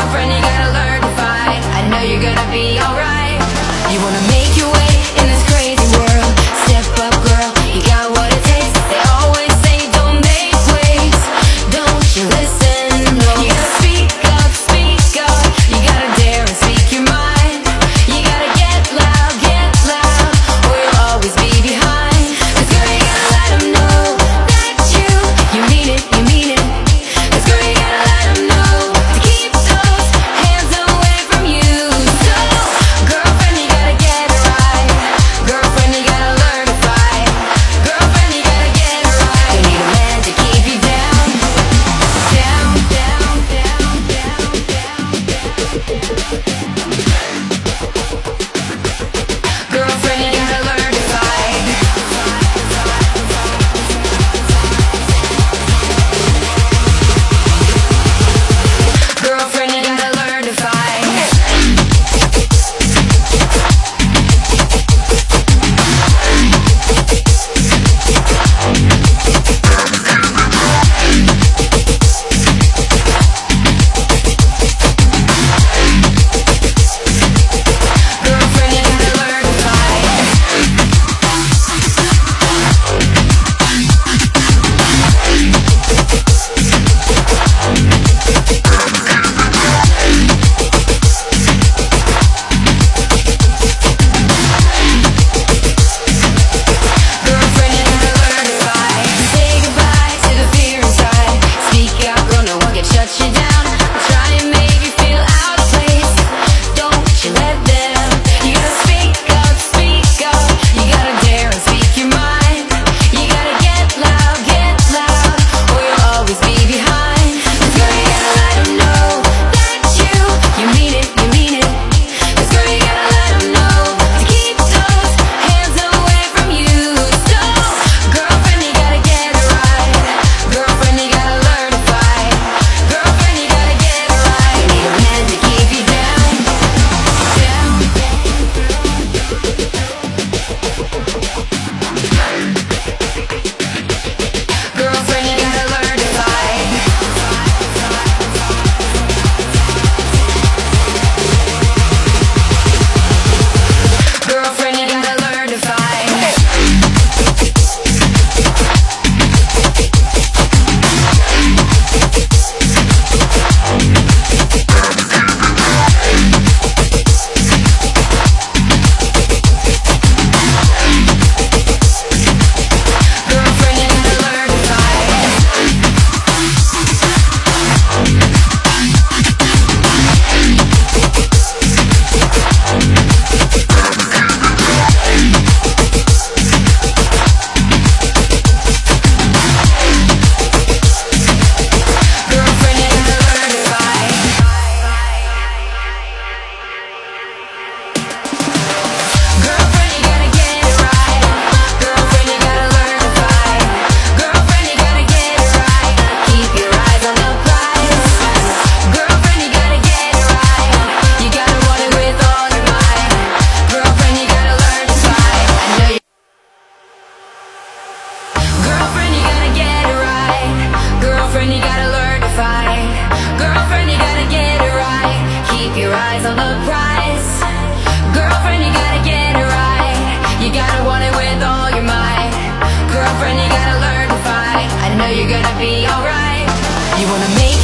Girlfriend, you gotta learn to fight. I know you're gonna be alright. You wanna make your way in this crazy world. Step up, girl, you got what it takes. They always say don't make waves. Don't you listen, no. You gotta speak up, you gotta dare and speak your mind. You gotta get loud, or you'll always be behind. 'Cause girl, you gotta let them know that you mean it, you mean it. 'Cause girl, you gotta let them know to keep those hands away from you. So, girlfriend, you gotta get it right. Girlfriend, you gotta learn to fight. Girlfriend, you gotta get it right. You need a man to keep you down, down, down, down, down, Girlfriend, you gotta learn to fight. Girlfriend, you gotta learn to fight. Girlfriend, you gotta learn to fight. Girlfriend, you gotta learn to fight. Say goodbye to the fear inside. Speak out, girl, no one can shut you down. Try and make you feel out of place. Don't you let them. You gotta speak up, you gotta dare and speak your mind. You gotta get loud, or you'll always be behind. 'Cause girl, you gotta let them know that you mean it, you mean it. 'Cause girl, you gotta let them know to keep those hands away from you. So, girlfriend, you gotta get it right. Girlfriend, you gotta learn to fight. Girlfriend, you gotta get it right. You need a man to keep you down, down. Girlfriend, you gotta learn to fight. Girlfriend, you gotta learn to fight. Girlfriend, you gotta learn to fight. Girlfriend, you gotta learn to fight. Girlfriend, you gotta get it right. Girlfriend, you gotta learn to fight. Girlfriend, you gotta get it right. Keep your eyes on the prize. Girlfriend, you gotta get it right. You gotta want it with all your might. Girlfriend, you gotta learn to fight. I know you. Girlfriend, you gotta get it right. Girlfriend, you gotta learn to fight. Girlfriend, you gotta get it right. Keep your eyes on the prize. Girlfriend, you gotta get it right. You gotta want it with all your might. Girlfriend, you gotta learn to fight. I know you're gonna be alright. You wanna make